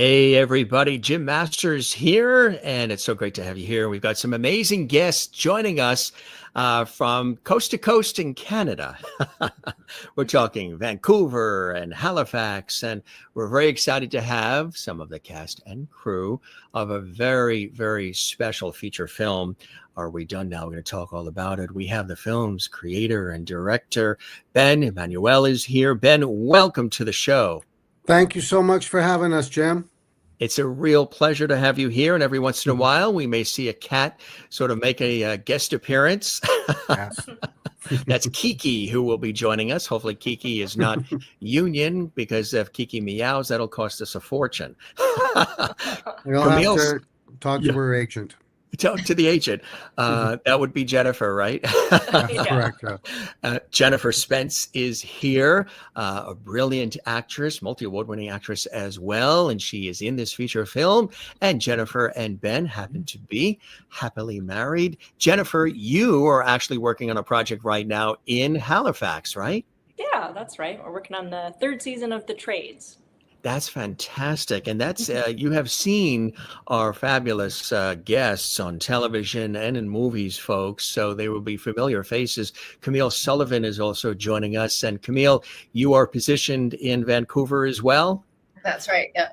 Hey everybody, Jim Masters here, and it's so great to have you here. We've got some amazing guests joining us from coast to coast in Canada. We're talking Vancouver and Halifax, and we're very excited to have some of the cast and crew of a very, very special feature film. Are we done now? We're going to talk all about it. We have the film's creator and director, Ben Immanuel, is here. Ben, welcome to the show. Thank you so much for having us, Jim. It's a real pleasure to have you here. And every once in a while, we may see a cat sort of make a guest appearance. Yes. That's Kiki, who will be joining us. Hopefully, Kiki is not union, because if Kiki meows, that'll cost us a fortune. We'll have to talk to her agent. Talk to the agent. That would be Jennifer, right? That's correct. Yeah. Jennifer Spence is here, a brilliant actress, multi-award winning actress as well. And she is in this feature film. And Jennifer and Ben happen to be happily married. Jennifer, you are actually working on a project right now in Halifax, right? Yeah, that's right. We're working on the third season of The Trades. That's fantastic. And that's, you have seen our fabulous guests on television and in movies, folks. So they will be familiar faces. Camille Sullivan is also joining us. And Camille, you are positioned in Vancouver as well? That's right. Yeah.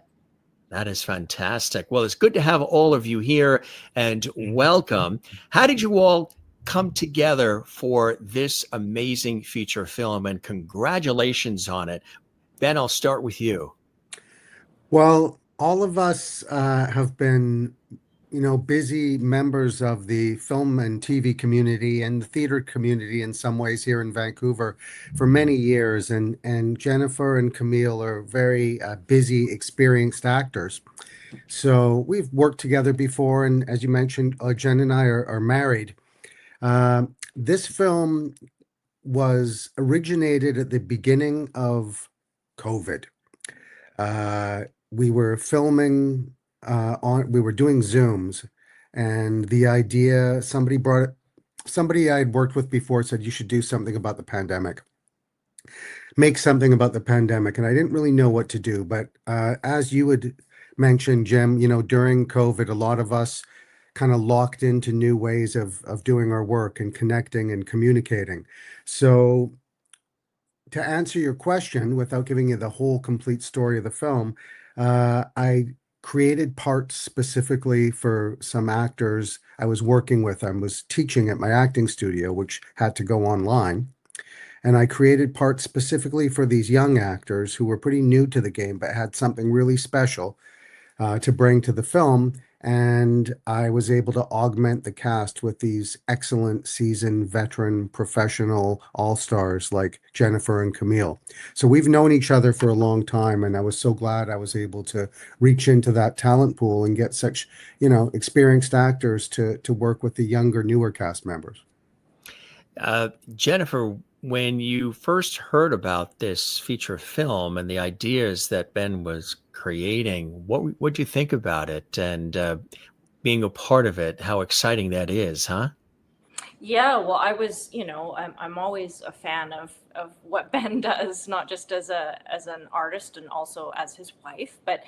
That is fantastic. Well, it's good to have all of you here, and welcome. How did you all come together for this amazing feature film? And congratulations on it. Ben, I'll start with you. Well, all of us have been, busy members of the film and TV community and the theater community in some ways here in Vancouver for many years. And Jennifer and Camille are very busy, experienced actors. So we've worked together before. And as you mentioned, Jen and I are married. This film was originated at the beginning of COVID. We were filming we were doing Zooms, and the idea, somebody I had worked with before said, you should do something about the pandemic. Make something about the pandemic. And I didn't really know what to do. But as you had mentioned, Jim, during COVID, a lot of us kind of locked into new ways of doing our work and connecting and communicating. So to answer your question, without giving you the whole complete story of the film, I created parts specifically for some actors I was working with. I was teaching at my acting studio, which had to go online. And I created parts specifically for these young actors who were pretty new to the game, but had something really special to bring to the film. And I was able to augment the cast with these excellent seasoned veteran professional all-stars like Jennifer and Camille. So we've known each other for a long time, and I was so glad I was able to reach into that talent pool and get such, experienced actors to work with the younger, newer cast members. Jennifer, when you first heard about this feature film and the ideas that Ben was creating, what do you think about it, and being a part of it? How exciting that is, huh? Yeah, well, I was, I'm always a fan of what Ben does, not just as an artist and also as his wife, but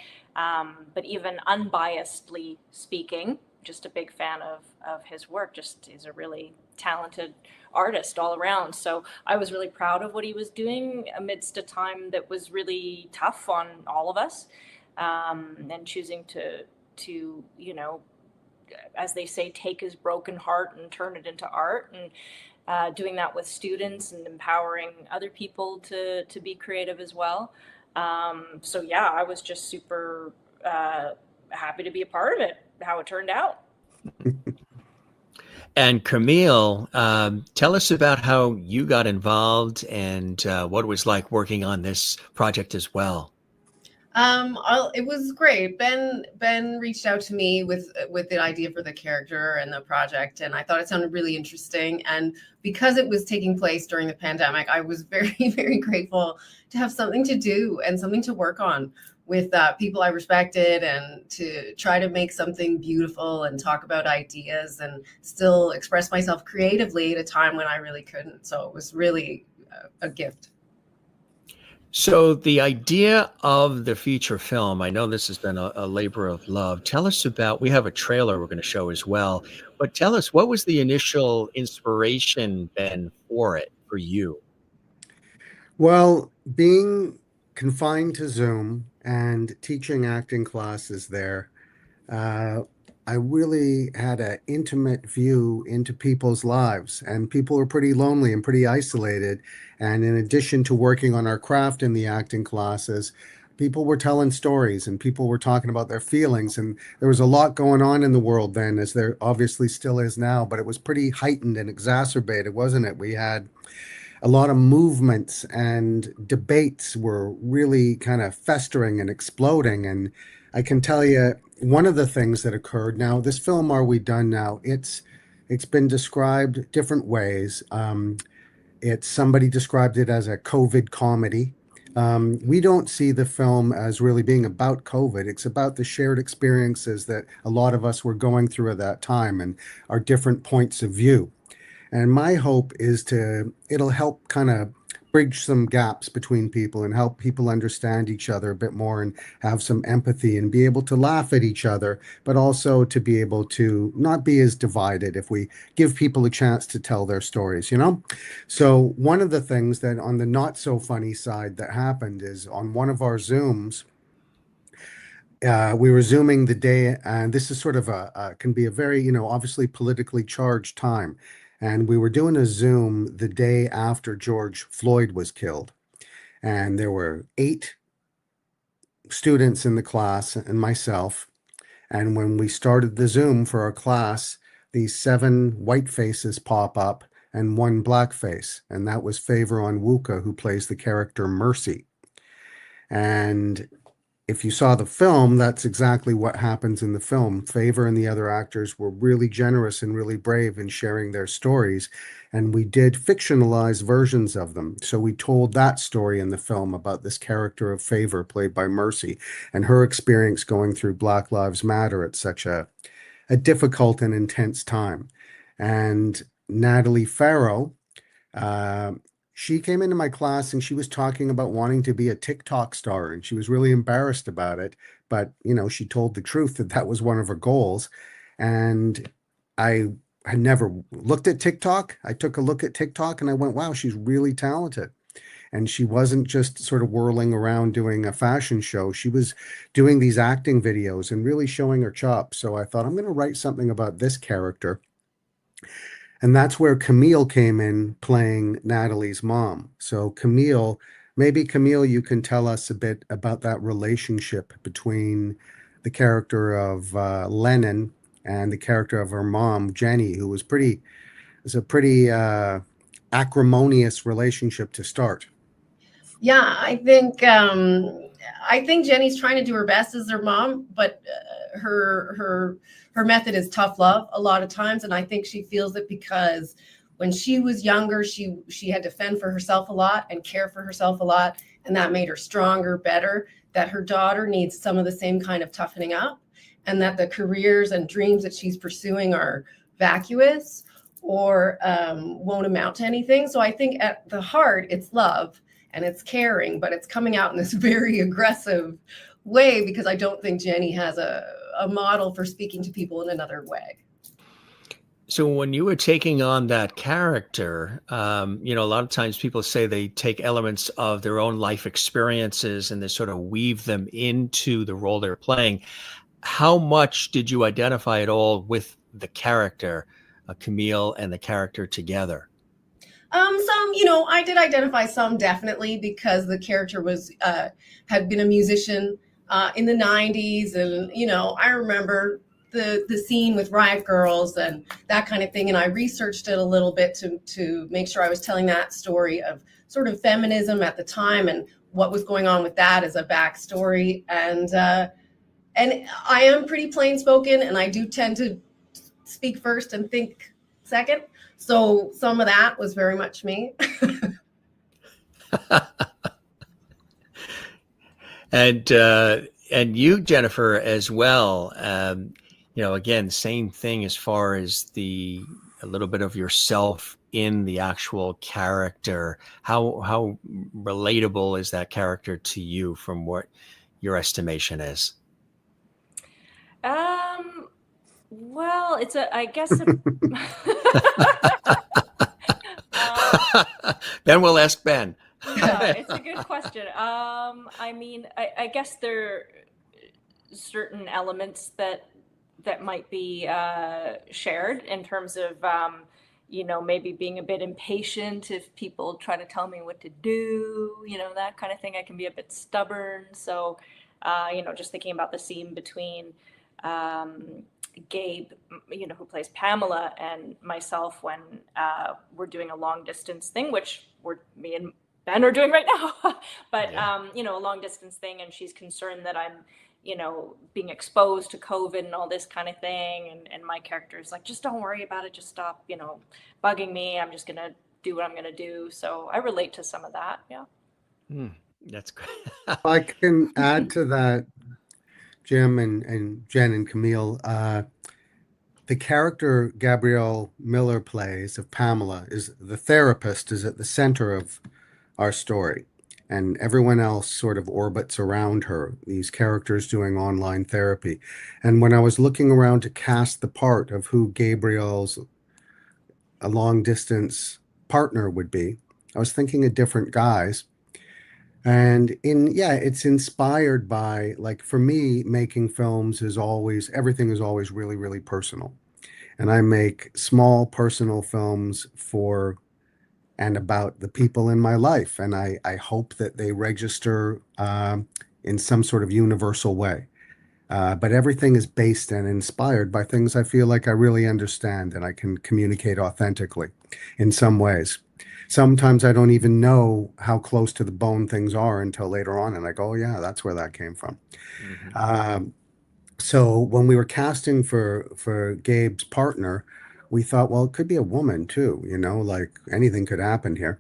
even unbiasedly speaking, just a big fan of his work. Just is a really talented artist all around. So I was really proud of what he was doing amidst a time that was really tough on all of us, and choosing to as they say, take his broken heart and turn it into art, and doing that with students and empowering other people to be creative as well. So yeah, I was just super happy to be a part of it, how it turned out. And Camille, tell us about how you got involved and what it was like working on this project as well. It was great. Ben reached out to me with the idea for the character and the project, and I thought it sounded really interesting. And because it was taking place during the pandemic, I was very, very grateful to have something to do and something to work on with people I respected, and to try to make something beautiful and talk about ideas and still express myself creatively at a time when I really couldn't. So it was really a gift. So the idea of the feature film, I know this has been a labor of love. Tell us about, we have a trailer we're going to show as well, but tell us, what was the initial inspiration, Ben, for it, for you? Well, being confined to Zoom and teaching acting classes there, uh, I really had an intimate view into people's lives, and people were pretty lonely and pretty isolated. And in addition to working on our craft in the acting classes, people were telling stories and people were talking about their feelings. And there was a lot going on in the world then, as there obviously still is now, but it was pretty heightened and exacerbated, wasn't it? We had a lot of movements and debates were really kind of festering and exploding. And I can tell you one of the things that occurred. Now, this film, Are We Done Now? It's been described different ways. It's somebody described it as a COVID comedy. We don't see the film as really being about COVID. It's about the shared experiences that a lot of us were going through at that time and our different points of view. And my hope is it'll help kind of bridge some gaps between people and help people understand each other a bit more and have some empathy and be able to laugh at each other, but also to be able to not be as divided if we give people a chance to tell their stories, you know? So one of the things that on the not so funny side that happened is on one of our Zooms, we were Zooming the day, and this is sort of can be a very, obviously politically charged time. And we were doing a Zoom the day after George Floyd was killed. And there were 8 students in the class and myself. And when we started the Zoom for our class, these 7 white faces pop up and 1 black face. And that was Favor Onwuka, who plays the character Mercy. And if you saw the film, that's exactly what happens in the film. Favor and the other actors were really generous and really brave in sharing their stories. And we did fictionalized versions of them. So we told that story in the film about this character of Favor, played by Mercy, and her experience going through Black Lives Matter at such a difficult and intense time. And Natalie Farrow, she came into my class and she was talking about wanting to be a TikTok star, and she was really embarrassed about it. But, she told the truth that was one of her goals. And I had never looked at TikTok. I took a look at TikTok and I went, wow, she's really talented. And she wasn't just sort of whirling around doing a fashion show. She was doing these acting videos and really showing her chops. So I thought, I'm going to write something about this character. And that's where Camille came in, playing Natalie's mom. So Camille, you can tell us a bit about that relationship between the character of Lennon and the character of her mom, Jenny, who was a pretty acrimonious relationship to start. Yeah, I think Jenny's trying to do her best as her mom, but her method is tough love a lot of times. And I think she feels it because when she was younger, she had to fend for herself a lot and care for herself a lot. And that made her stronger, better, that her daughter needs some of the same kind of toughening up, and that the careers and dreams that she's pursuing are vacuous or won't amount to anything. So I think at the heart, it's love and it's caring, but it's coming out in this very aggressive way because I don't think Jenny has a model for speaking to people in another way. So when you were taking on that character, a lot of times people say they take elements of their own life experiences and they sort of weave them into the role they're playing. How much did you identify at all with the character, Camille, and the character together? Some, I did identify some definitely because the character had been a musician in the 90s. And, I remember the scene with Riot Girls and that kind of thing. And I researched it a little bit to make sure I was telling that story of sort of feminism at the time and what was going on with that as a backstory. And I am pretty plain spoken, and I do tend to speak first and think second. So some of that was very much me. And you, Jennifer, as well. Again, same thing as far as a little bit of yourself in the actual character? How relatable is that character to you from what your estimation is? Well, I guess Ben will ask Ben. yeah, it's a good question. I mean, I guess there are certain elements that might be shared in terms of, maybe being a bit impatient if people try to tell me what to do, that kind of thing. I can be a bit stubborn. So, just thinking about the scene between Gabe, who plays Pamela, and myself when we're doing a long distance thing, which me and Ben are doing right now. But, Yeah. A long distance thing, and she's concerned that I'm, being exposed to COVID and all this kind of thing. And my character is like, just don't worry about it. Just stop, bugging me. I'm just going to do what I'm going to do. So I relate to some of that. Yeah. That's great. I can add to that, Jim and Jen and Camille. The character Gabrielle Miller plays of Pamela is the therapist, is at the center of our story. And everyone else sort of orbits around her, these characters doing online therapy. And when I was looking around to cast the part of who Gabrielle's a long distance partner would be, I was thinking of different guys. And it's inspired by, like, for me, making films everything is always really, really personal. And I make small personal films for and about the people in my life. And I hope that they register in some sort of universal way. But everything is based and inspired by things I feel like I really understand and I can communicate authentically in some ways. Sometimes I don't even know how close to the bone things are until later on. And I go, oh, yeah, that's where that came from. Mm-hmm. So when we were casting for Gabe's partner, we thought, well, it could be a woman too, like anything could happen here.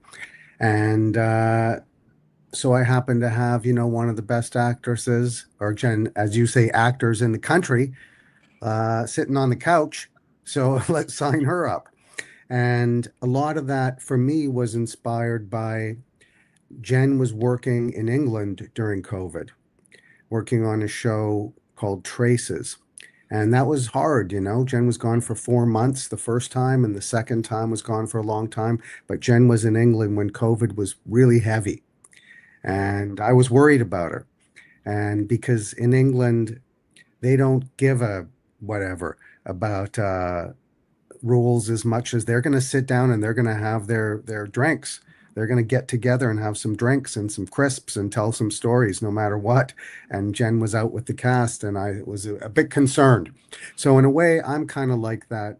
And so I happened to have, one of the best actresses, or Jen, as you say, actors in the country, sitting on the couch. So let's sign her up. And a lot of that for me was inspired by Jen was working in England during COVID, working on a show called Traces. And that was hard, Jen was gone for 4 months the first time, and the second time was gone for a long time. But Jen was in England when COVID was really heavy. And I was worried about her. And because in England, they don't give a whatever about rules as much as they're going to sit down and they're going to have their drinks. They're going to get together and have some drinks and some crisps and tell some stories no matter what. And Jen was out with the cast and I was a bit concerned. So in a way, I'm kind of like that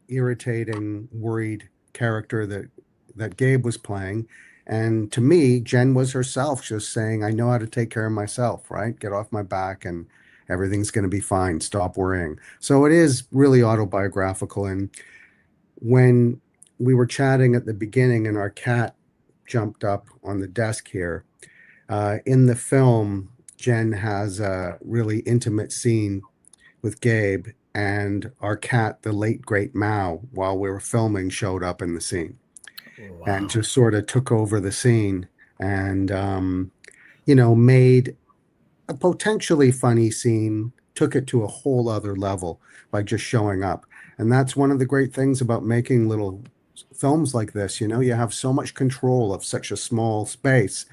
irritating, worried character that Gabe was playing. And to me, Jen was herself, just saying, I know how to take care of myself, right? Get off my back and everything's going to be fine. Stop worrying. So it is really autobiographical. And when we were chatting at the beginning and our cat jumped up on the desk here, in the film, Jen has a really intimate scene with Gabe, and our cat, the late great Mao, while we were filming, showed up in the scene. Wow. And just sort of took over the scene and, made a potentially funny scene, took it to a whole other level by just showing up. And that's one of the great things about making little films like this. You have so much control of such a small space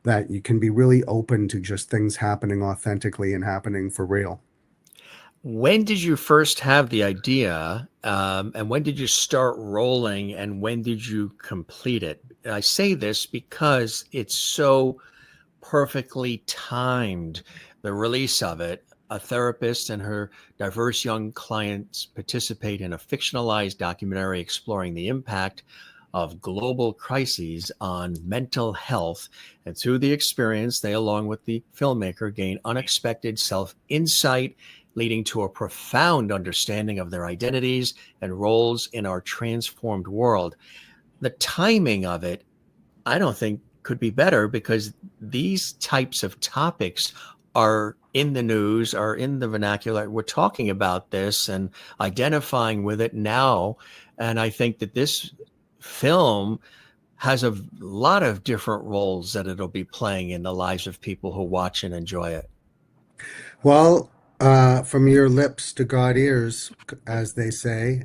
that you can be really open to just things happening authentically and happening for real. When did you first have the idea, and when did you start rolling, and when did you complete it? I say this because it's so perfectly timed, the release of it. A therapist and her diverse young clients participate in a fictionalized documentary exploring the impact of global crises on mental health. And through the experience, they, along with the filmmaker, gain unexpected self-insight, leading to a profound understanding of their identities and roles in our transformed world. The timing of it, I don't think could be better, because these types of topics are in the news, are in the vernacular. We're talking about this and identifying with it now. And I think that this film has a lot of different roles that it'll be playing in the lives of people who watch and enjoy it. Well, from your lips to God ears, as they say,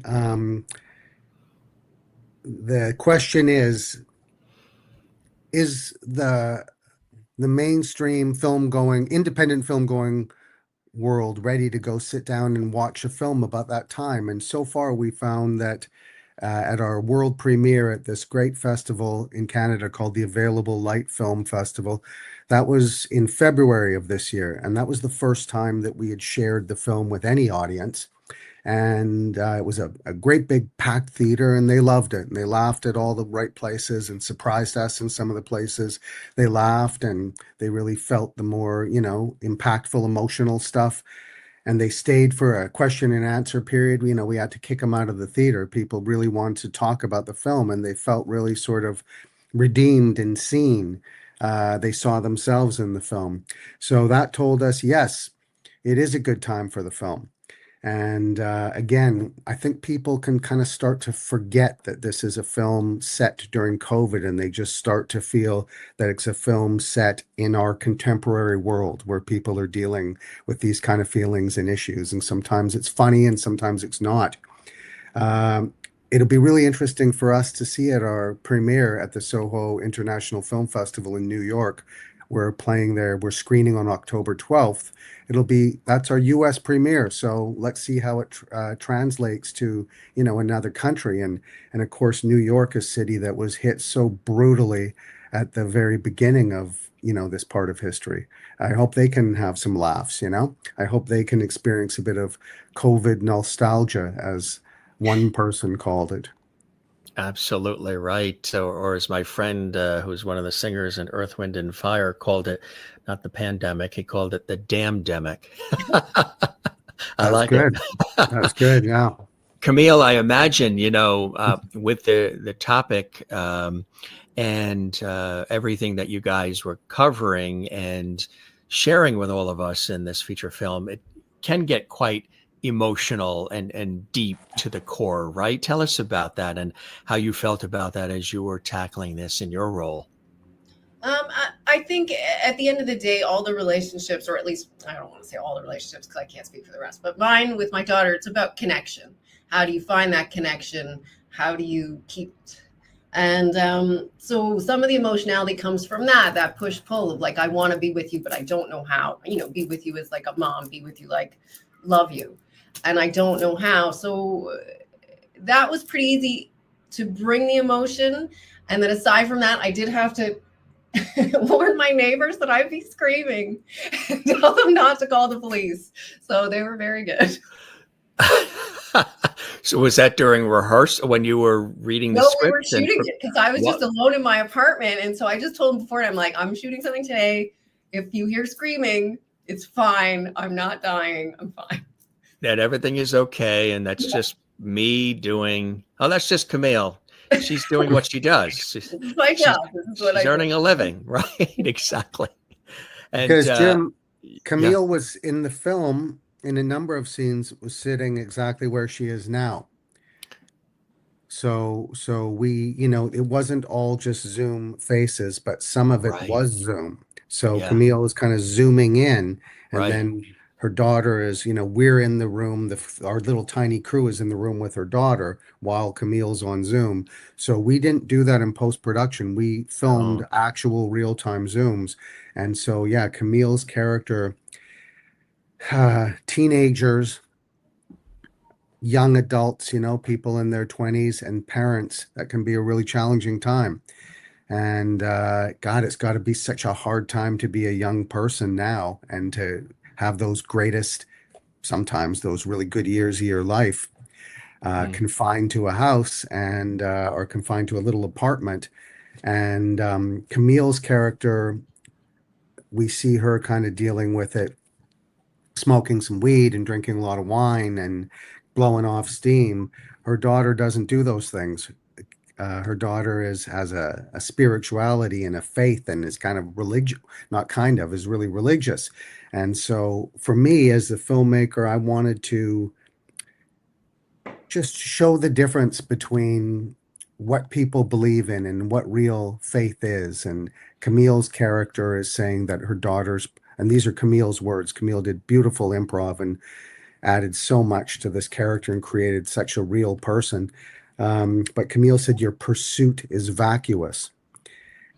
the question is the mainstream film going, independent film going world ready to go sit down and watch a film about that time? And so far, we found that at our world premiere at this great festival in Canada called the Available Light Film Festival, that was in February of this year. And that was the first time that we had shared the film with any audience. And it was a great big packed theater, and they loved it. And they laughed at all the right places and surprised us in some of the places. They laughed and they really felt the more, impactful, emotional stuff. And they stayed for a question and answer period. We had to kick them out of the theater. People really wanted to talk about the film, and they felt really sort of redeemed and seen. They saw themselves in the film. So that told us, yes, it is a good time for the film. And again, I think people can kind of start to forget that this is a film set during COVID, and they just start to feel that it's a film set in our contemporary world where people are dealing with these kind of feelings and issues. And sometimes it's funny and sometimes it's not. It'll be really interesting for us to see at our premiere at the Soho International Film Festival in New York. We're playing there. We're screening on October 12th. That's our US premiere. So let's see how it translates to, another country. And of course, New York, a city that was hit so brutally at the very beginning of, this part of history. I hope they can have some laughs, I hope they can experience a bit of COVID nostalgia, as one person called it. Absolutely right. Or as my friend, who's one of the singers in Earth, Wind, and Fire, called it, not the pandemic, he called it the damn-demic. I like it. That's good. Yeah. Camille, I imagine, with the topic and everything that you guys were covering and sharing with all of us in this feature film, it can get quite emotional and deep to the core, right? Tell us about that and how you felt about that as you were tackling this in your role. I think at the end of the day, all the relationships, or at least I don't want to say all the relationships because I can't speak for the rest, but mine with my daughter, it's about connection. How do you find that connection? How do you keep? And so some of the emotionality comes from that push pull of like, I want to be with you, but I don't know how. Be with you as like a mom, be with you like love you. And I don't know how. So that was pretty easy to bring the emotion. And then aside from that, I did have to warn my neighbors that I'd be screaming and tell them not to call the police. So they were very good. So was that during rehearsal when you were reading the script? No, we were shooting it because I was just alone in my apartment. And so I just told them before, I'm like, I'm shooting something today. If you hear screaming, it's fine. I'm not dying. I'm fine. That everything is okay. And that's just me doing, that's just Camille. She's doing what she does. She's earning a living, right? Exactly. And, because Jim, Camille was in the film in a number of scenes, was sitting exactly where she is now. So we, it wasn't all just Zoom faces, but some of it was Zoom. So Camille was kind of zooming in, and then her daughter is, we're in the room. Our little tiny crew is in the room with her daughter while Camille's on Zoom. So we didn't do that in post-production. We filmed actual real-time Zooms. And so, Camille's character, teenagers, young adults, people in their 20s, and parents, that can be a really challenging time. And God, it's got to be such a hard time to be a young person now and to have those sometimes those really good years of your life confined to a house and or confined to a little apartment. And Camille's character, we see her kind of dealing with it, smoking some weed and drinking a lot of wine and blowing off steam. Her daughter doesn't do those things. Her daughter has a spirituality and a faith and is kind of religious, is really religious. And so for me as the filmmaker, I wanted to just show the difference between what people believe in and what real faith is. And Camille's character is saying that her daughter's, and these are Camille's words. Camille did beautiful improv and added so much to this character and created such a real person. But Camille said, your pursuit is vacuous,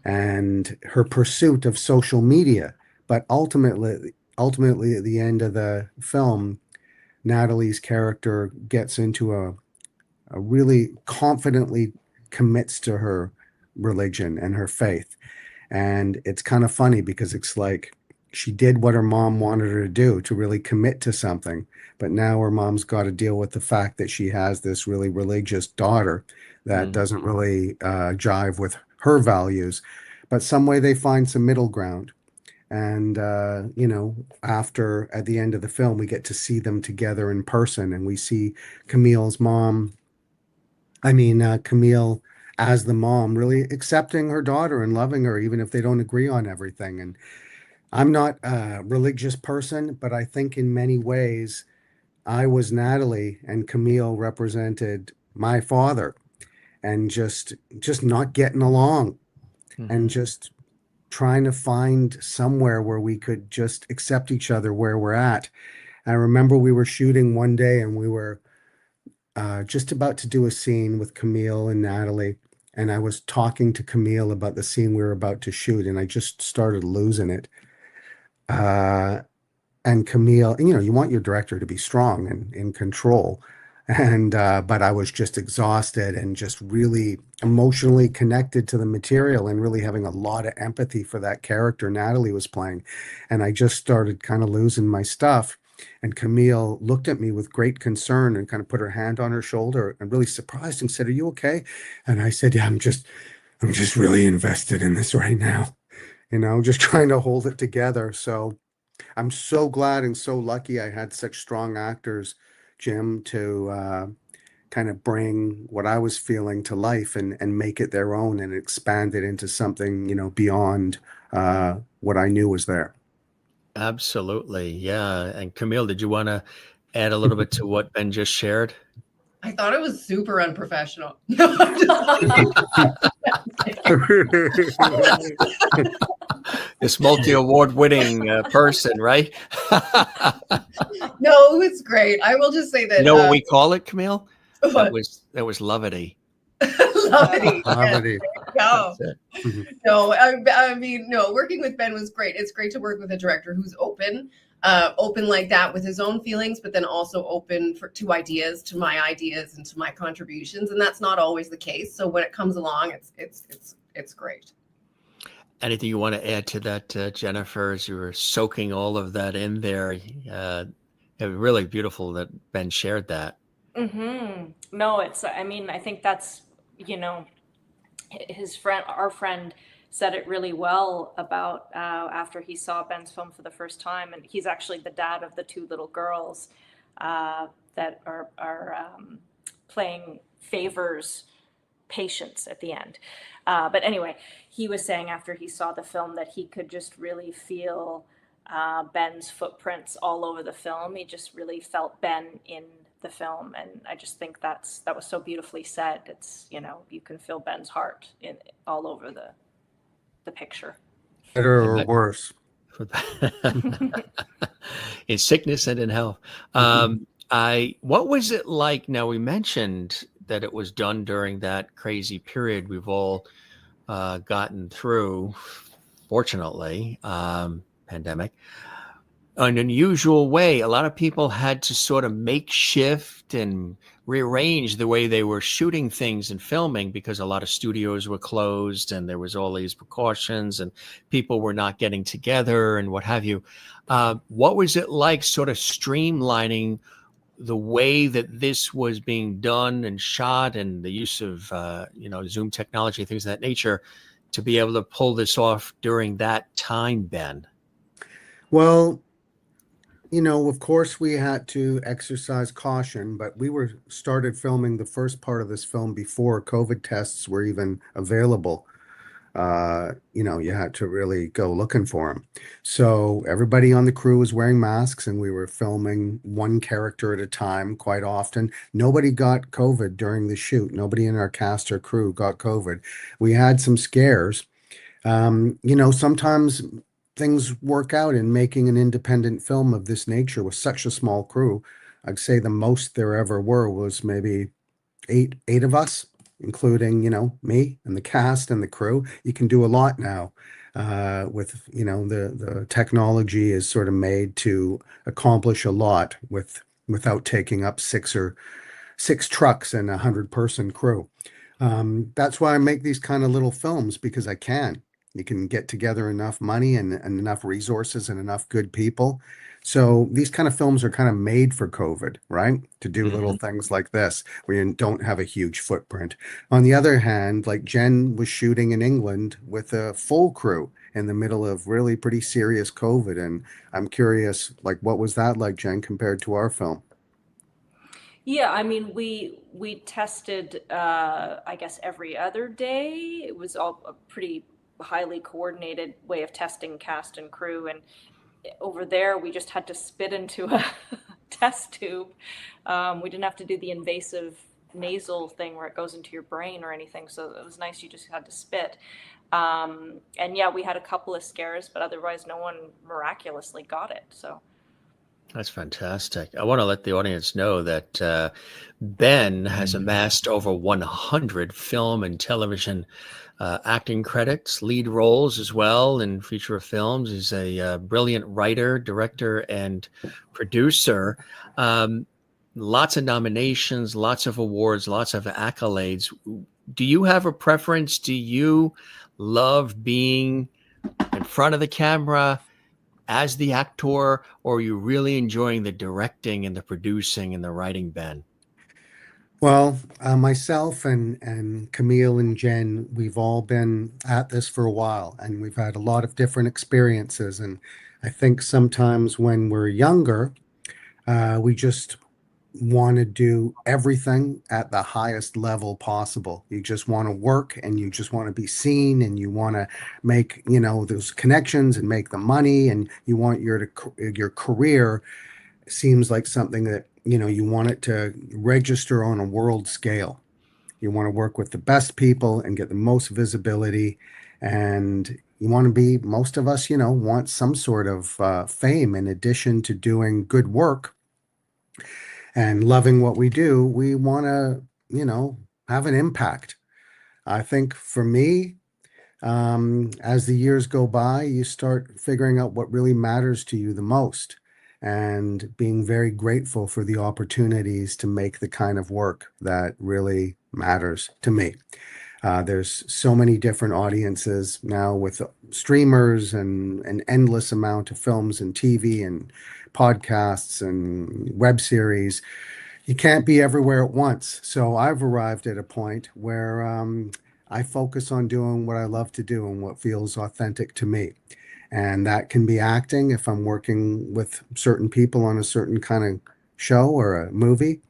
and her pursuit of social media. But ultimately at the end of the film, Natalie's character gets into a really confidently commits to her religion and her faith. And it's kind of funny because it's like she did what her mom wanted her to do, to really commit to something. But now her mom's got to deal with the fact that she has this really religious daughter that doesn't really jive with her values. But some way they find some middle ground. And, at the end of the film, we get to see them together in person, and we see Camille's mom, Camille as the mom, really accepting her daughter and loving her, even if they don't agree on everything. And I'm not a religious person, but I think in many ways I was Natalie and Camille represented my father, and just not getting along and just trying to find somewhere where we could just accept each other where we're at. I remember we were shooting one day, and we were just about to do a scene with Camille and Natalie. And I was talking to Camille about the scene we were about to shoot, and I just started losing it. And Camille, you want your director to be strong and in control. And but I was just exhausted and just really emotionally connected to the material and really having a lot of empathy for that character Natalie was playing. And I just started kind of losing my stuff. And Camille looked at me with great concern and kind of put her hand on her shoulder and really surprised and said, "Are you okay?" And I said, "Yeah, I'm just really invested in this right now, just trying to hold it together." So I'm so glad and so lucky I had such strong actors, Jim, to kind of bring what I was feeling to life and make it their own and expand it into something, beyond what I knew was there. Absolutely. Yeah. And Camille, did you want to add a little bit to what Ben just shared? I thought it was super unprofessional. No, I'm just This multi-award winning person, right? No, it was great. I will just say that. You know what we call it, Camille? What? That was levity. Levity. Comedy. No, That's it. no, working with Ben was great. It's great to work with a director who's open like that with his own feelings, but then also open to ideas, to my ideas and to my contributions. And that's not always the case. So when it comes along, it's great. Anything you want to add to that, Jennifer, as you were soaking all of that in there? It was really beautiful that Ben shared that. No, I think that's, our friend said it really well about after he saw Ben's film for the first time. And he's actually the dad of the two little girls that are playing Favor's patients at the end. But anyway, he was saying after he saw the film that he could just really feel Ben's footprints all over the film. He just really felt Ben in the film, and I just think that was so beautifully said. It's you can feel Ben's heart all over the picture. Better or worse? In sickness and in health. What was it like? Now, we mentioned that it was done during that crazy period we've all gotten through, fortunately, pandemic. An unusual way. A lot of people had to sort of makeshift and rearrange the way they were shooting things and filming because a lot of studios were closed and there was all these precautions and people were not getting together and what have you. What was it like sort of streamlining the way that this was being done and shot and the use of, Zoom technology, things of that nature, to be able to pull this off during that time, Ben? Well, of course we had to exercise caution, but we started filming the first part of this film before COVID tests were even available. you had to really go looking for them. So everybody on the crew was wearing masks, and we were filming one character at a time quite often. Nobody got COVID during the shoot. Nobody in our cast or crew got COVID. We had some scares. Sometimes things work out in making an independent film of this nature with such a small crew. I'd say the most there ever were was maybe eight of us, including, me and the cast and the crew. You can do a lot now with, the technology is sort of made to accomplish a lot without taking up six trucks and 100-person crew. That's why I make these kind of little films, because I can. You can get together enough money and enough resources and enough good people. So these kind of films are kind of made for COVID, right? To do little things like this where you don't have a huge footprint. On the other hand, like Jen was shooting in England with a full crew in the middle of really pretty serious COVID. And I'm curious, like, what was that like, Jen, compared to our film? Yeah, I mean, we tested, I guess, every other day. It was all a pretty highly coordinated way of testing cast and crew. And over there, we just had to spit into a test tube. We didn't have to do the invasive nasal thing where it goes into your brain or anything. So it was nice. You just had to spit. And yeah, we had a couple of scares, but otherwise no one miraculously got it. So. That's fantastic. I want to let the audience know that Ben has amassed over 100 film and television acting credits, lead roles as well in feature films. He's a brilliant writer, director, and producer. Lots of nominations, lots of awards, lots of accolades. Do you have a preference? Do you love being in front of the camera as the actor, or are you really enjoying the directing and the producing and the writing, Ben? Well, myself and Camille and Jen, we've all been at this for a while, and we've had a lot of different experiences. And I think sometimes when we're younger, we just want to do everything at the highest level possible. You just want to work, and you just want to be seen, and you want to make, those connections and make the money, and you want your career seems like something that, you want it to register on a world scale. You want to work with the best people and get the most visibility. And you want to be, most of us, want some sort of fame in addition to doing good work and loving what we do. We want to, have an impact. I think for me, as the years go by, you start figuring out what really matters to you the most, and being very grateful for the opportunities to make the kind of work that really matters to me. There's so many different audiences now with streamers and an endless amount of films and TV and podcasts and web series. You can't be everywhere at once. So I've arrived at a point where I focus on doing what I love to do and what feels authentic to me. And that can be acting if I'm working with certain people on a certain kind of show or a movie.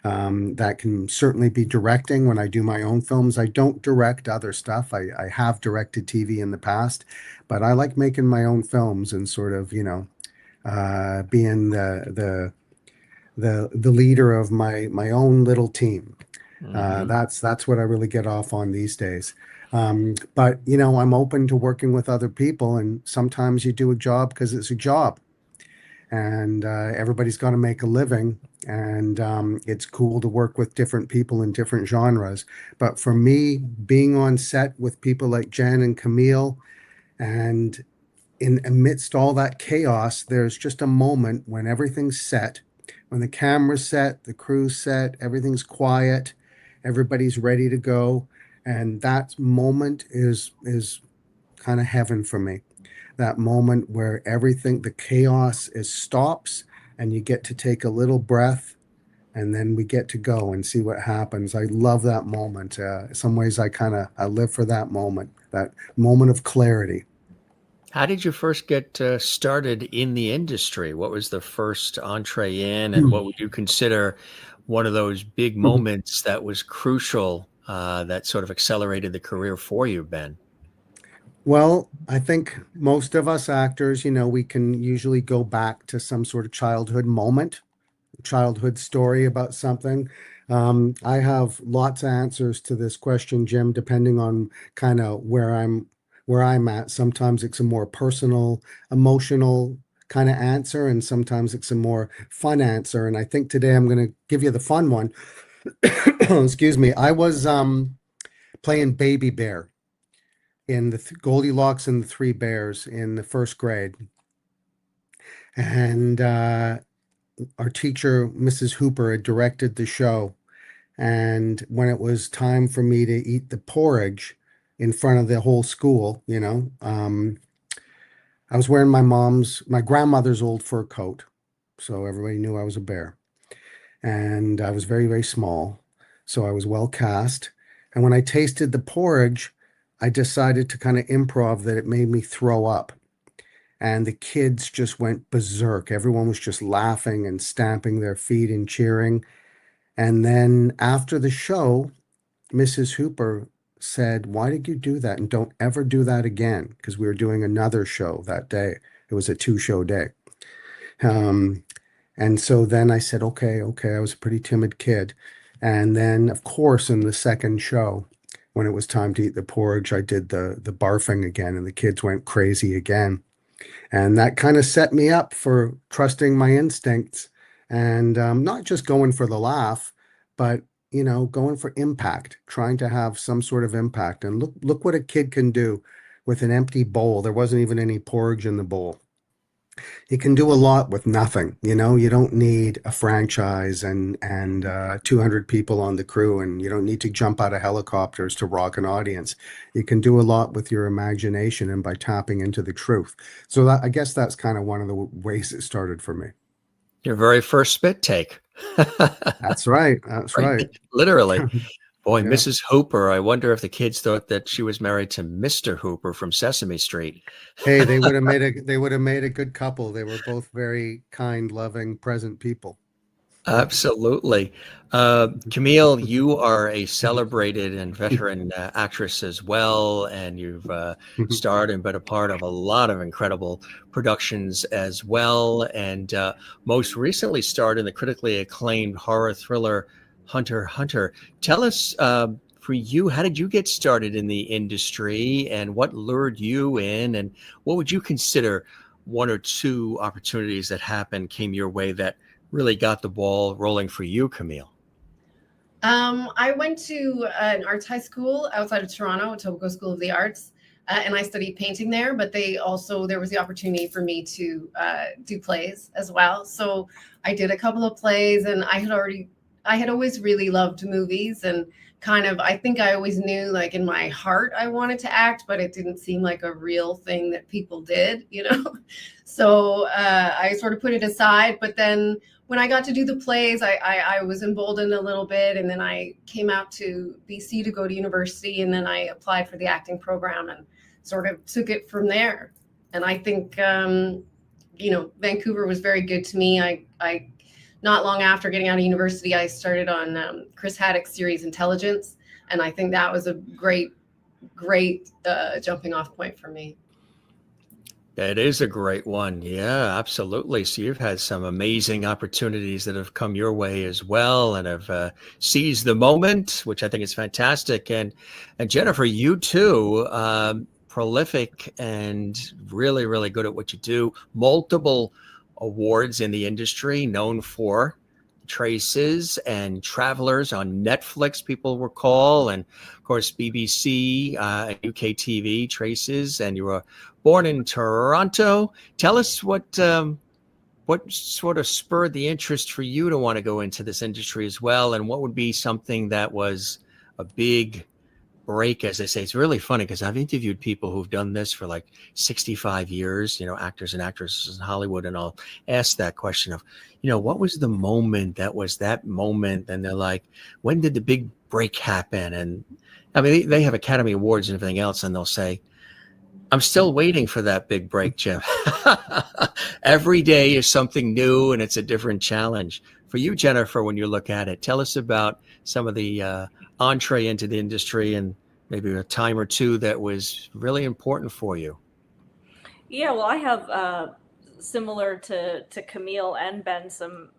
That can certainly be directing when I do my own films. I don't direct other stuff. I have directed TV in the past, but I like making my own films and sort of, being the leader of my own little team. That's what I really get off on these days. But I'm open to working with other people, and sometimes you do a job because it's a job, and everybody's got to make a living, and it's cool to work with different people in different genres. But for me, being on set with people like Jen and Camille, and amidst all that chaos, there's just a moment when everything's set, when the camera's set, the crew's set, everything's quiet, everybody's ready to go. And that moment is kind of heaven for me. That moment where everything, the chaos stops, and you get to take a little breath, and then we get to go and see what happens. I love that moment. In some ways, I live for that moment of clarity. How did you first get started in the industry? What was the first entree in, and what would you consider one of those big moments that was crucial, that sort of accelerated the career for you, Ben? Well, I think most of us actors, we can usually go back to some sort of childhood moment, childhood story about something. I have lots of answers to this question, Jim, depending on kind of where I'm at. Sometimes it's a more personal, emotional kind of answer, and sometimes it's a more fun answer. And I think today I'm going to give you the fun one. Excuse me. I was playing Baby Bear in the Goldilocks and the Three Bears in the first grade. And our teacher, Mrs. Hooper, had directed the show. And when it was time for me to eat the porridge in front of the whole school, I was wearing my grandmother's old fur coat. So everybody knew I was a bear. And I was very, very small. So I was well cast. And when I tasted the porridge, I decided to kind of improv that it made me throw up. And the kids just went berserk. Everyone was just laughing and stamping their feet and cheering. And then after the show, Mrs. Hooper said, "Why did you do that? And don't ever do that again." Because we were doing another show that day. It was a 2-show day. And so then I said, okay. I was a pretty timid kid. And then, of course, in the second show, when it was time to eat the porridge, I did the barfing again, and the kids went crazy again. And that kind of set me up for trusting my instincts and not just going for the laugh, but going for impact, trying to have some sort of impact. And look what a kid can do with an empty bowl. There wasn't even any porridge in the bowl. You can do a lot with nothing. You don't need a franchise and 200 people on the crew, and you don't need to jump out of helicopters to rock an audience. You can do a lot with your imagination and by tapping into the truth. So I guess that's kind of one of the ways it started for me. Your very first spit take. That's right. That's right. Literally. Boy, Yeah. Mrs. Hooper. I wonder if the kids thought that she was married to Mr. Hooper from Sesame Street. Hey, they would have made a good couple. They were both very kind, loving, present people. Absolutely. Camille, you are a celebrated and veteran actress as well, and you've starred and been a part of a lot of incredible productions as well, and most recently starred in the critically acclaimed horror thriller Hunter x Hunter. Tell us, for you, how did you get started in the industry, and what lured you in, and what would you consider one or two opportunities that came your way that really got the ball rolling for you, Camille? I went to an arts high school outside of Toronto, Etobicoke School of the Arts, and I studied painting there. But there was the opportunity for me to do plays as well. So I did a couple of plays, and I had always really loved movies, and I think I always knew, like, in my heart I wanted to act, but it didn't seem like a real thing that people did, So I sort of put it aside. But then when I got to do the plays, I was emboldened a little bit, and then I came out to BC to go to university, and then I applied for the acting program and sort of took it from there. And I think, Vancouver was very good to me. I not long after getting out of university, I started on Chris Haddock's series Intelligence, and I think that was a great jumping off point for me. It is a great one. Yeah, absolutely. So you've had some amazing opportunities that have come your way as well, and have seized the moment, which I think is fantastic. And Jennifer, you too, prolific and really, really good at what you do. Multiple awards in the industry, known for Traces and Travelers on Netflix, people recall, and of course BBC, UK TV, Traces. And you were born in Toronto. Tell us what sort of spurred the interest for you to want to go into this industry as well, and what would be something that was a big break, as they say. It's really funny because I've interviewed people who've done this for like 65 years, actors and actresses in Hollywood, and I'll ask that question of, what was the moment that was that moment? And they're like, when did the big break happen? And I mean, they have Academy Awards and everything else, and they'll say, I'm still waiting for that big break, Jim. Every day is something new, and it's a different challenge. For you, Jennifer, when you look at it, tell us about some of the entree into the industry and maybe a time or two that was really important for you? Yeah, well, I have similar to Camille and Ben some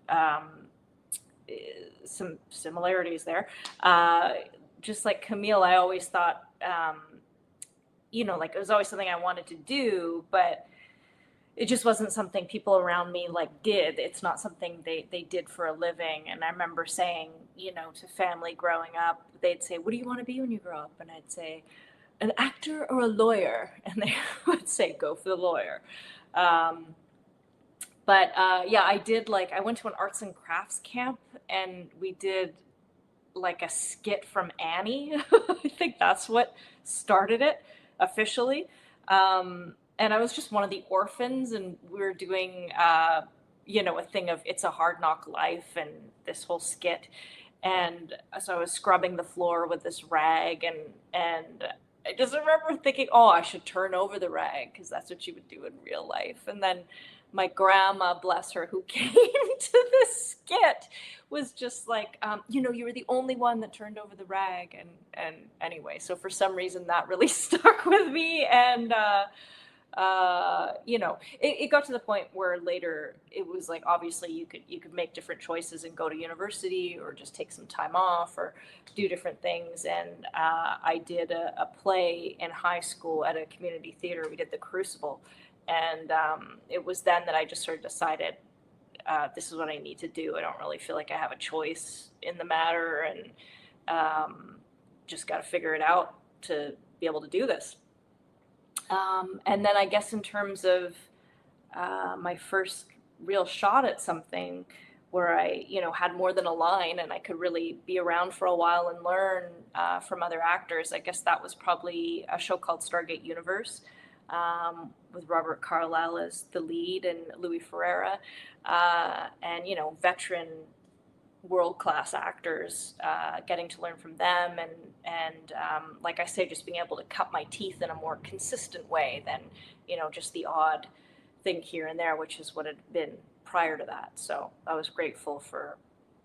similarities there. Just like Camille, I always thought, like it was always something I wanted to do, but it just wasn't something people around me like did. It's not something they did for a living. And I remember saying, to family growing up, they'd say, "What do you want to be when you grow up?" And I'd say, "An actor or a lawyer?" And they would say, "Go for the lawyer." Yeah, I went to an arts and crafts camp, and we did like a skit from Annie. I think that's what started it officially. And I was just one of the orphans, and we were doing, a thing of It's a Hard Knock Life and this whole skit. And so I was scrubbing the floor with this rag, and I just remember thinking, oh, I should turn over the rag because that's what you would do in real life. And then my grandma, bless her, who came to this skit was just like, you were the only one that turned over the rag. And anyway, so for some reason that really stuck with me. And, it got to the point where later it was like, obviously you could make different choices and go to university or just take some time off or do different things. And I did a play in high school at a community theater. We did The Crucible. And it was then that I just sort of decided, this is what I need to do. I don't really feel like I have a choice in the matter, and just got to figure it out to be able to do this. And then I guess in terms of my first real shot at something where I, had more than a line and I could really be around for a while and learn from other actors, I guess that was probably a show called Stargate Universe, with Robert Carlyle as the lead and Louis Ferreira, and, veteran world-class actors, getting to learn from them. And like I say, just being able to cut my teeth in a more consistent way than, just the odd thing here and there, which is what had been prior to that. So I was grateful to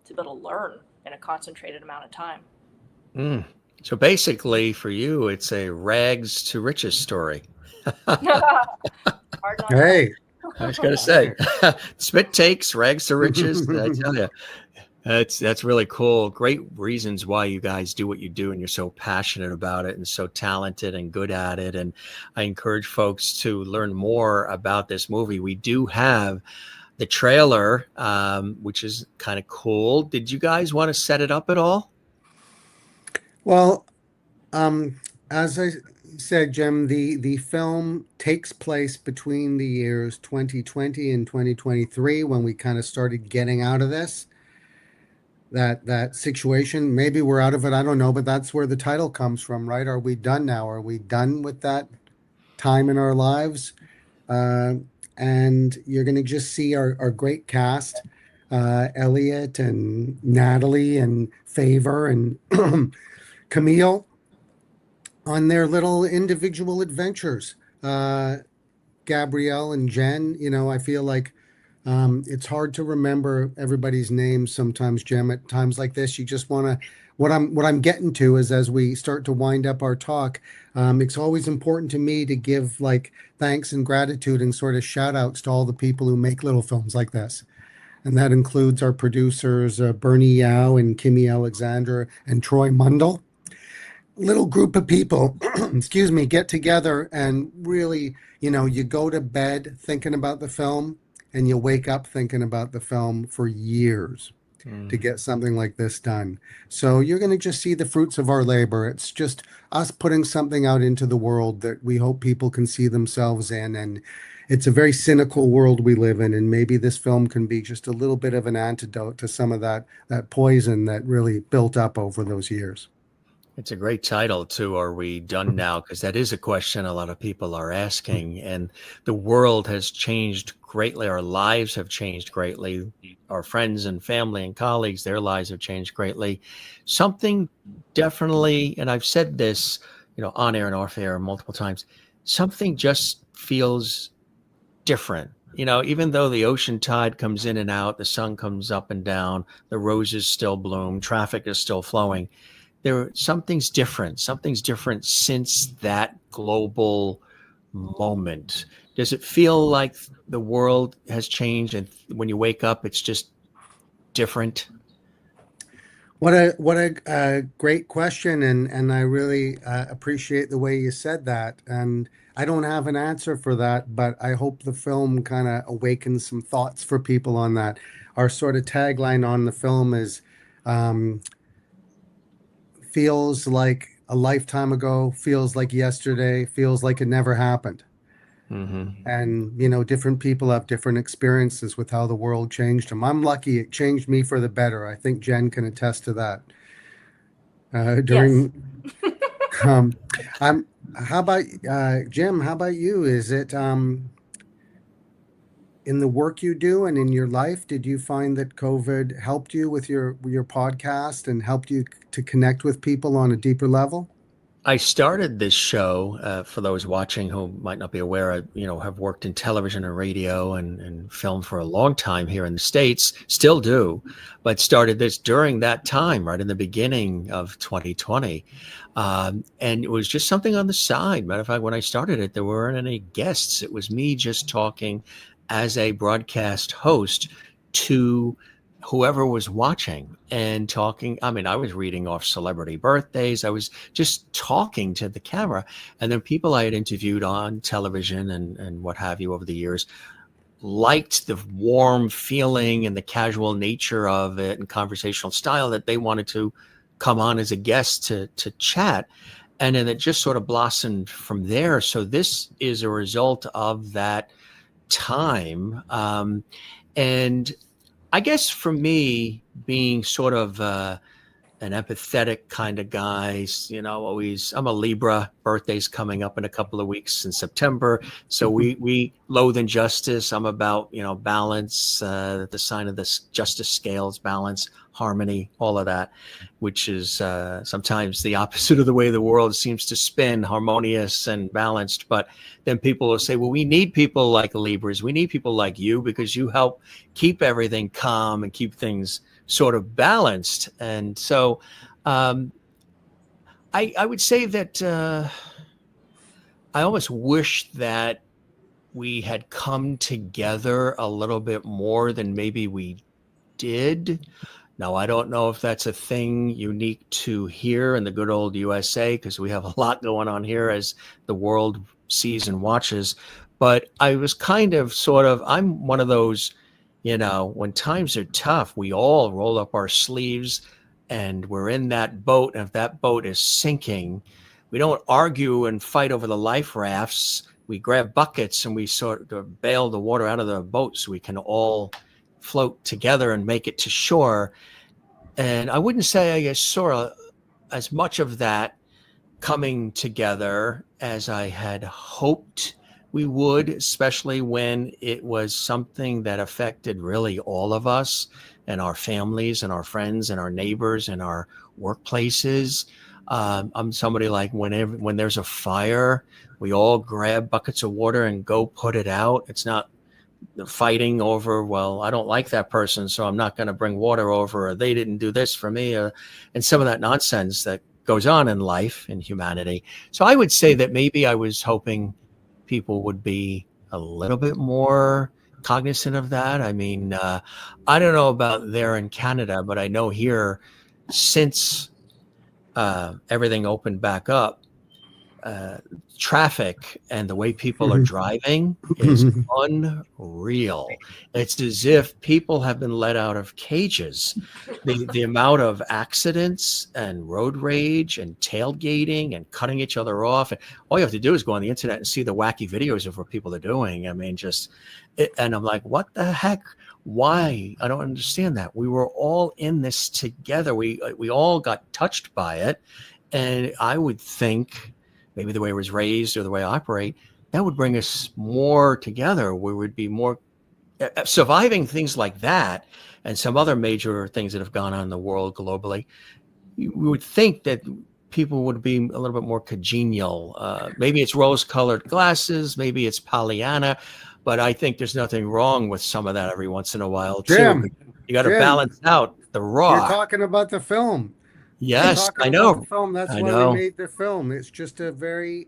be able to learn in a concentrated amount of time. So basically for you, it's a rags to riches story. Hard not Hey, I was going to say, spit takes, rags to riches. I tell you, that's really cool. Great reasons why you guys do what you do, and you're so passionate about it and so talented and good at it. And I encourage folks to learn more about this movie. We do have the trailer, which is kind of cool. Did you guys want to set it up at all? well, as I said, Jim, the film takes place between the years 2020 and 2023 when we kind of started getting out of that situation. Maybe we're out of it, I don't know, but that's where the title comes from, right? Are we done now? Are we done with that time in our lives? And you're going to just see our great cast, Elliot and Natalie and Favor and Camille, on their little individual adventures. Gabrielle and Jen, I feel like it's hard to remember everybody's names sometimes, Jem. At times like this, you just want to. What I'm getting to is, as we start to wind up our talk, it's always important to me to give like thanks and gratitude and sort of shout outs to all the people who make little films like this. And that includes our producers, Bernie Yao and Kimmy Alexander and Troy Mundell. Little group of people, excuse me, get together and really, you go to bed thinking about the film and you wake up thinking about the film for years to get something like this done. So you're going to just see the fruits of our labor. It's just us putting something out into the world that we hope people can see themselves in. And it's a very cynical world we live in. And maybe this film can be just a little bit of an antidote to some of that poison that really built up over those years. It's a great title too. Are we done now? Because that is a question a lot of people are asking. And the world has changed greatly. Our lives have changed greatly. Our friends and family and colleagues, their lives have changed greatly. Something definitely, and I've said this, on air and off air multiple times, something just feels different. Even though the ocean tide comes in and out, the sun comes up and down, the roses still bloom, traffic is still flowing. something's different. Something's different since that global moment. Does it feel like the world has changed, and when you wake up, it's just different? What a great question, and I really appreciate the way you said that. And I don't have an answer for that, but I hope the film kind of awakens some thoughts for people on that. Our sort of tagline on the film is um, feels like a lifetime ago, feels like yesterday, feels like it never happened. Mm-hmm. And, different people have different experiences with how the world changed them. I'm lucky it changed me for the better. I think Jen can attest to that. During, how about, Jim, how about you? Is it, in the work you do and in your life, did you find that COVID helped you with your podcast and helped you to connect with people on a deeper level? I started this show, for those watching who might not be aware, I have worked in television and radio and film for a long time here in the States, still do, but started this during that time, right in the beginning of 2020. And it was just something on the side. Matter of fact, when I started it, there weren't any guests. It was me just talking as a broadcast host to whoever was watching and talking. I mean, I was reading off celebrity birthdays. I was just talking to the camera. And then people I had interviewed on television and what have you over the years liked the warm feeling and the casual nature of it and conversational style that they wanted to come on as a guest to chat. And then it just sort of blossomed from there. So this is a result of that time. And I guess for me, being sort of an empathetic kind of guy, always, I'm a Libra, birthday's coming up in a couple of weeks in September. So we loathe injustice. I'm about, balance, the sign of the justice scales, balance, harmony, all of that, which is sometimes the opposite of the way the world seems to spin, harmonious and balanced. But then people will say, well, we need people like Libras. We need people like you because you help keep everything calm and keep things sort of balanced. And so I would say that I almost wish that we had come together a little bit more than maybe we did. Now, I don't know if that's a thing unique to here in the good old USA, because we have a lot going on here as the world sees and watches. But I was I'm one of those, when times are tough, we all roll up our sleeves and we're in that boat. And if that boat is sinking, we don't argue and fight over the life rafts. We grab buckets and we sort of bail the water out of the boat so we can all float together and make it to shore. And I wouldn't say I saw as much of that coming together as I had hoped we would, especially when it was something that affected really all of us and our families and our friends and our neighbors and our workplaces. I'm somebody like when there's a fire, we all grab buckets of water and go put it out. It's not fighting over, well, I don't like that person, so I'm not going to bring water over, or they didn't do this for me, and some of that nonsense that goes on in life, in humanity. So I would say that maybe I was hoping people would be a little bit more cognizant of that. I mean, I don't know about there in Canada, but I know here, since everything opened back up, traffic and the way people are driving is unreal. It's as if people have been let out of cages. The amount of accidents and road rage and tailgating and cutting each other off. And all you have to do is go on the internet and see the wacky videos of what people are doing. I mean, and I'm like, what the heck? Why? I don't understand that. We were all in this together. We all got touched by it. And I would think, maybe the way I was raised or the way I operate, that would bring us more together. We would be more surviving things like that and some other major things that have gone on in the world globally. We would think that people would be a little bit more congenial. Maybe it's rose-colored glasses, maybe it's Pollyanna, but I think there's nothing wrong with some of that every once in a while too. Jim, You got to balance out the raw. You're talking about the film. Yes, talking I about the know. film. That's I why they know. made the film. It's just a very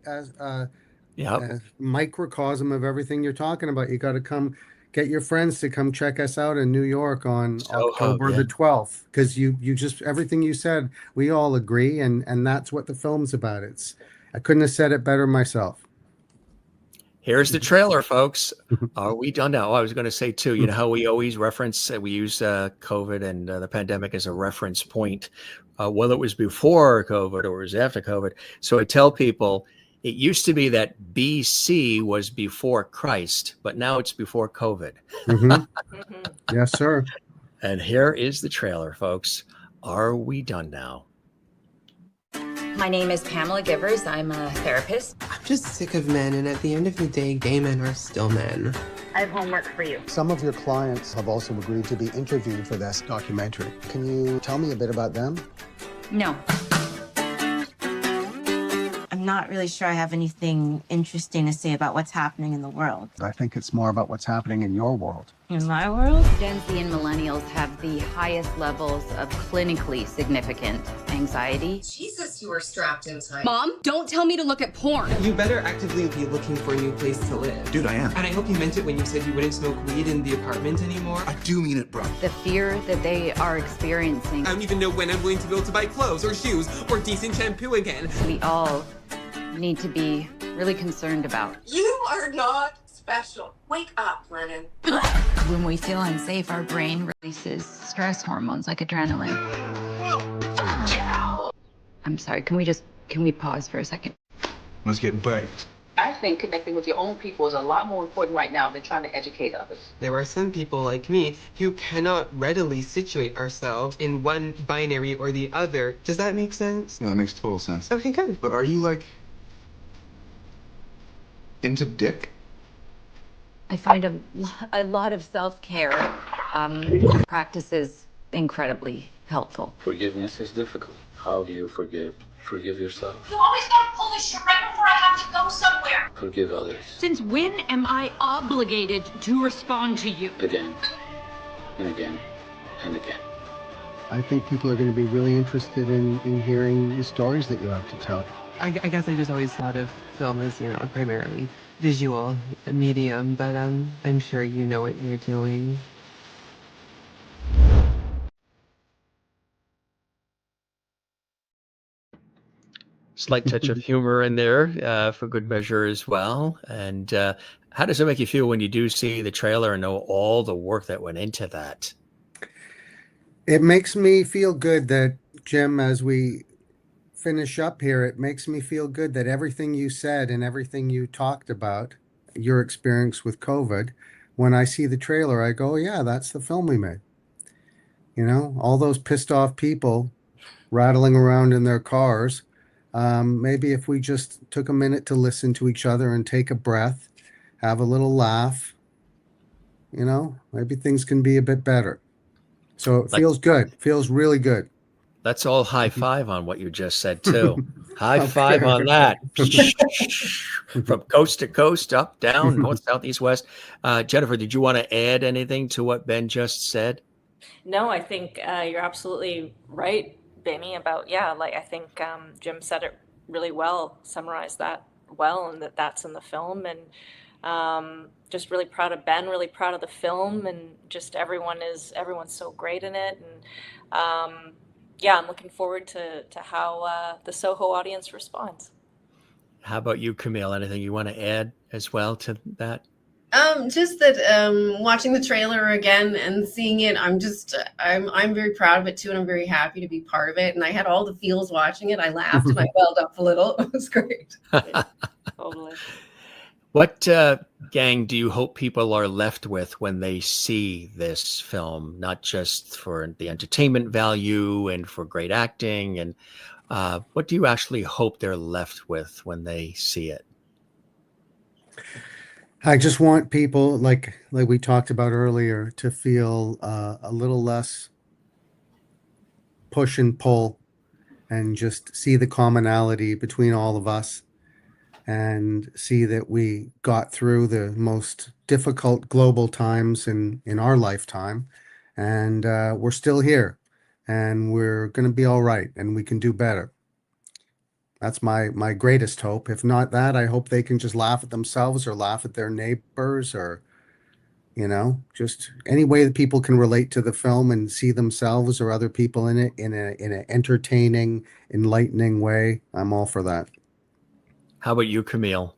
Yep. a microcosm of everything you're talking about. You got to come get your friends to come check us out in New York on Soho, October yeah. the 12th, because you just everything you said, we all agree, and that's what the film's about. I couldn't have said it better myself. Here's the trailer, folks. Are we done now? Oh, I was going to say too, you know how we always reference, we use COVID and the pandemic as a reference point, whether it was before COVID or it was after COVID. So I tell people it used to be that BC was before Christ, but now it's before COVID. Mhm. Mhm. Yes, sir. And here is the trailer, folks. Are we done now? My name is Pamela Givers. I'm a therapist. I'm just sick of men, and at the end of the day, gay men are still men. I have homework for you. Some of your clients have also agreed to be interviewed for this documentary. Can you tell me a bit about them? No. I'm not really sure I have anything interesting to say about what's happening in the world. I think it's more about what's happening in your world. In my world? Gen Z and millennials have the highest levels of clinically significant anxiety. Jesus, you are strapped in tight. Mom, don't tell me to look at porn. You better actively be looking for a new place to live. Dude, I am. And I hope you meant it when you said you wouldn't smoke weed in the apartment anymore. I do mean it, bro. The fear that they are experiencing, I don't even know when I'm willing to be able to buy clothes or shoes or decent shampoo again. we all need to be really concerned about. You are not special. Wake up, Lennon. When we feel unsafe, our brain releases stress hormones like adrenaline. I'm sorry, can we pause for a second? Let's get baked. I think connecting with your own people is a lot more important right now than trying to educate others. There are some people like me who cannot readily situate ourselves in one binary or the other. Does that make sense? Yeah, that makes total sense. Okay, good. But are you, like, into dick? I find a lot of self-care practices incredibly helpful. Forgiveness is difficult. How do you forgive? Forgive yourself. You always gotta pull this shit right before I have to go somewhere. Forgive others. Since when am I obligated to respond to you? Again. And again. And again. I think people are going to be really interested in hearing the stories that you have to tell. I guess I just always thought of film as, primarily visual medium, but I'm sure you know what you're doing. Slight touch of humor in there for good measure as well. And how does it make you feel when you do see the trailer and know all the work that went into that? It makes me feel good that, Jim, as we finish up here, it makes me feel good that everything you said and everything you talked about, your experience with COVID, when I see the trailer, I go, yeah, that's the film we made. All those pissed off people rattling around in their cars. Maybe if we just took a minute to listen to each other and take a breath, have a little laugh, maybe things can be a bit better. So it feels good. Feels really good. Let's all high five on what you just said too. High five on that. From coast to coast, up, down, north, south, east, west. Jennifer, did you want to add anything to what Ben just said? No, I think you're absolutely right, Benny, about, I think Jim said it really well, summarized that well, and that's in the film. And just really proud of Ben, really proud of the film, and just everyone's so great in it. And I'm looking forward to how the Soho audience responds. How about you, Camille? Anything you want to add as well to that? Just that watching the trailer again and seeing it, I'm very proud of it too, and I'm very happy to be part of it. And I had all the feels watching it. I laughed and I welled up a little. It was great. Totally. What gang do you hope people are left with when they see this film, not just for the entertainment value and for great acting? And what do you actually hope they're left with when they see it? I just want people, like we talked about earlier, to feel a little less push and pull, and just see the commonality between all of us, and see that we got through the most difficult global times in our lifetime, and we're still here. and we're going to be all right, and we can do better. That's my greatest hope. If not that, I hope they can just laugh at themselves or laugh at their neighbors, or just any way that people can relate to the film and see themselves or other people in it in an entertaining, enlightening way. I'm all for that. How about you, Camille?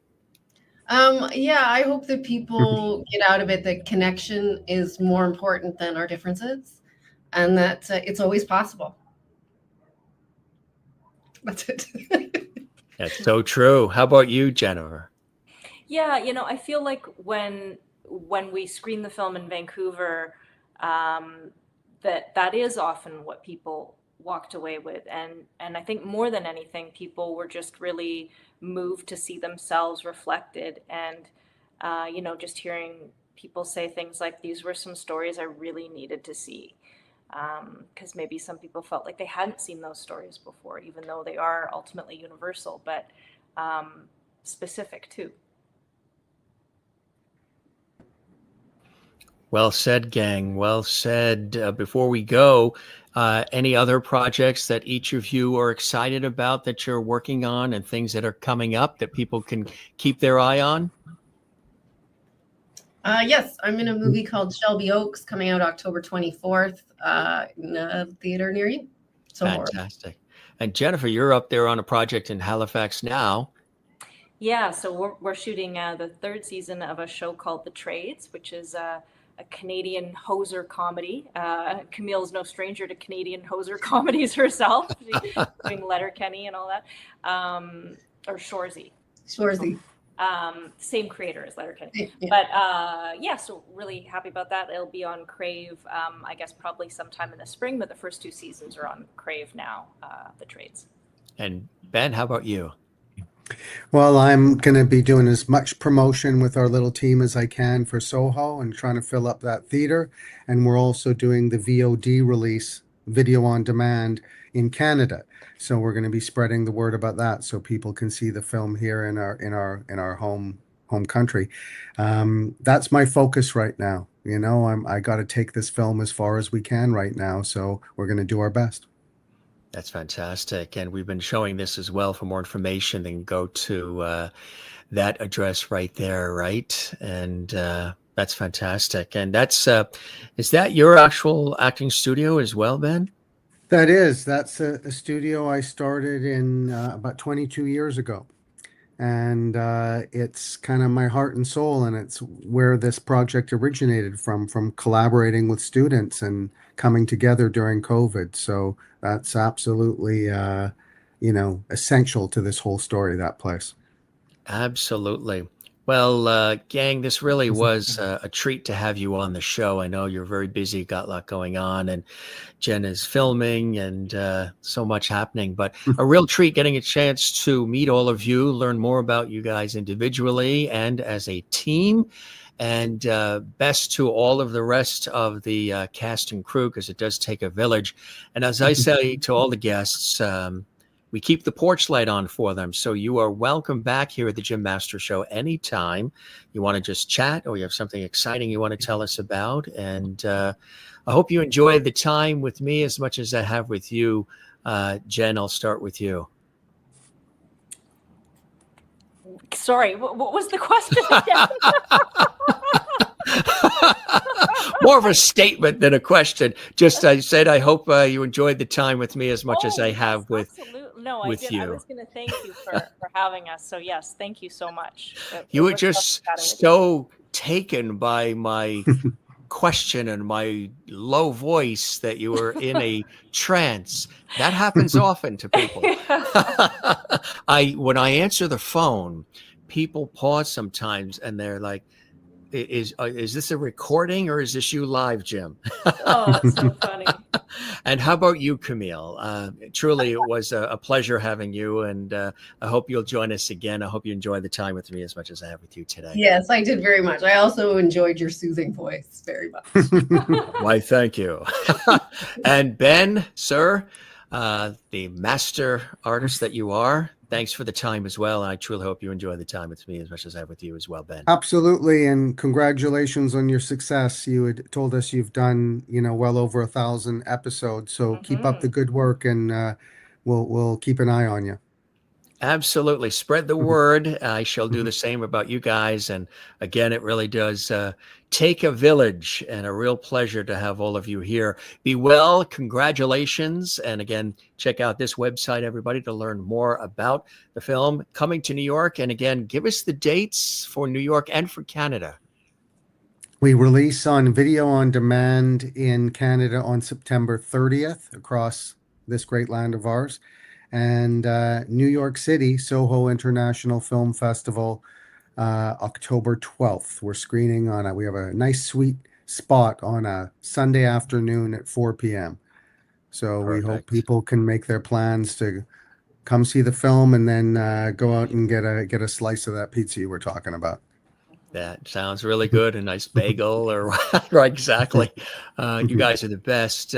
Yeah, I hope that people get out of it that connection is more important than our differences, and that it's always possible. That's it. That's so true. How about you, Jennifer? Yeah, I feel like when we screen the film in Vancouver, that is often what people walked away with, and I think more than anything, people were just really moved to see themselves reflected, and just hearing people say things like, these were some stories I really needed to see, because maybe some people felt like they hadn't seen those stories before, even though they are ultimately universal, but specific too. Well said, gang. Well said. Before we go, any other projects that each of you are excited about that you're working on, and things that are coming up that people can keep their eye on? Yes, I'm in a movie called Shelby Oaks, coming out October 24th in a theater near you. So fantastic. And Jennifer, you're up there on a project in Halifax now. Yeah, so we're shooting the third season of a show called The Trades, which is a Canadian hoser comedy. Camille's no stranger to Canadian hoser comedies herself, doing Letterkenny and all that, or Shoresy. Same creator as Letterkenny. Yeah. But yeah, so really happy about that. It'll be on Crave, I guess probably sometime in the spring, but the first 2 seasons are on Crave now, The Trades. And Ben, how about you? Well, I'm going to be doing as much promotion with our little team as I can for Soho and trying to fill up that theater. And we're also doing the VOD release, video on demand, in Canada. So we're going to be spreading the word about that so people can see the film here in our home country. That's my focus right now. I got to take this film as far as we can right now. So we're going to do our best. That's fantastic. And we've been showing this as well. For more information, then go to that address right there, right? And that's fantastic. And that's, is that your actual acting studio as well, Ben? That's a studio I started in about 22 years ago. And it's kind of my heart and soul, and it's where this project originated from collaborating with students and coming together during COVID. So that's absolutely, essential to this whole story, that place. Absolutely. Well, gang, this really was a treat to have you on the show. I know you're very busy, got a lot going on, and Jen is filming and so much happening, but a real treat getting a chance to meet all of you, learn more about you guys individually and as a team. And best to all of the rest of the cast and crew, because it does take a village. And as I say to all the guests, we keep the porch light on for them. So you are welcome back here at the Jim Master Show anytime you want to just chat, or you have something exciting you want to tell us about. And I hope you enjoyed the time with me as much as I have with you. Jen, I'll start with you. Sorry, what was the question again? More of a statement than a question. Just I said, I hope you enjoyed the time with me as much as I have with you. I was going to thank you for having us. So yes, thank you so much. You were just so taken by my question and my low voice that you were in a trance. That happens often to people. When I answer the phone, people pause sometimes and they're like, is this a recording or is this you live, Jim? Oh, that's so funny. And how about you, Camille? Truly, it was a pleasure having you, and I hope you'll join us again. I hope you enjoyed the time with me as much as I have with you today. Yes, I did very much. I also enjoyed your soothing voice very much. Why, thank you. And Ben, sir, the master artist that you are, thanks for the time as well. I truly hope you enjoy the time with me as much as I have with you as well, Ben. Absolutely, and congratulations on your success. You had told us you've done, well over 1,000 episodes. So keep up the good work, and we'll keep an eye on you. Absolutely. Spread the word. I shall do the same about you guys. And again, it really does take a village, and a real pleasure to have all of you here. Be well. Congratulations. And again, check out this website, everybody, to learn more about the film coming to New York. And again, give us the dates for New York and for Canada. We release on video on demand in Canada on September 30th across this great land of ours. And New York City, Soho International Film Festival, October 12th. We're screening we have a nice sweet spot on a Sunday afternoon at 4 p.m. So Perfect. We hope people can make their plans to come see the film and then go out and get a slice of that pizza you were talking about. That sounds really good. A nice bagel or right, exactly. You guys are the best.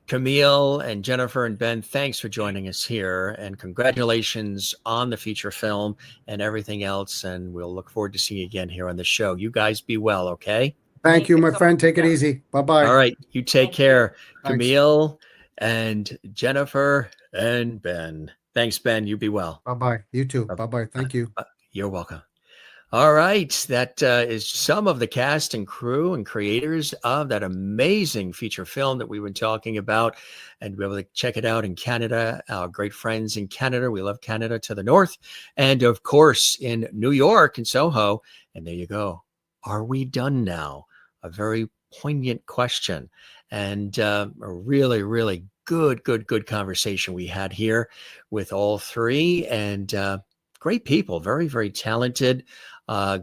Camille and Jennifer and Ben, thanks for joining us here, and congratulations on the feature film and everything else. And we'll look forward to seeing you again here on the show. You guys be well, okay? Thank you, my friend. Take it easy. Bye-bye. All right. You take care. Thanks. Camille and Jennifer and Ben. Thanks, Ben. You be well. Bye-bye. You too. Bye-bye. Thank you. You're welcome. All right. That is some of the cast and crew and creators of that amazing feature film that we've been talking about. And we'll be able to check it out in Canada, our great friends in Canada. We love Canada to the north. And of course, in New York and Soho. And there you go. Are we done now? A very poignant question. And a really, really good conversation we had here with all three. And great people, very, very talented.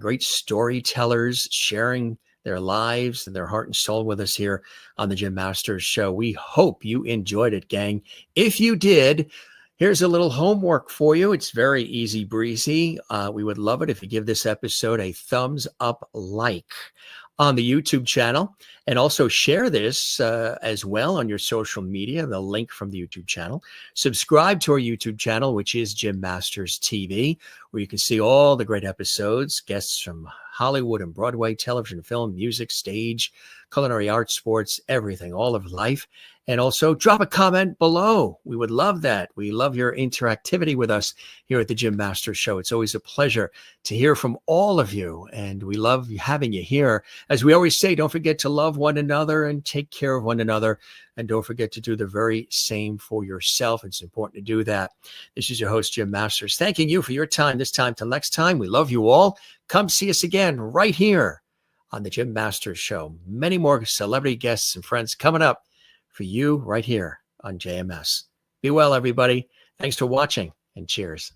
Great storytellers sharing their lives and their heart and soul with us here on the Jim Masters Show. We hope you enjoyed it, gang. If you did, here's a little homework for you. It's very easy breezy. We would love it if you give this episode a thumbs up like on the YouTube channel, and also share this as well on your social media, the link from the YouTube channel. Subscribe to our YouTube channel, which is Jim Masters TV, where you can see all the great episodes, guests from Hollywood and Broadway, television, film, music, stage, culinary arts, sports, everything, all of life. And also drop a comment below. We would love that. We love your interactivity with us here at the Jim Masters Show. It's always a pleasure to hear from all of you, and we love having you here. As we always say, don't forget to love one another and take care of one another, and don't forget to do the very same for yourself. It's important to do that. This is your host, Jim Masters, thanking you for your time this time till next time. We love you all. Come see us again right here on the Jim Masters Show. Many more celebrity guests and friends coming up for you right here on JMS. Be well, everybody. Thanks for watching, and cheers.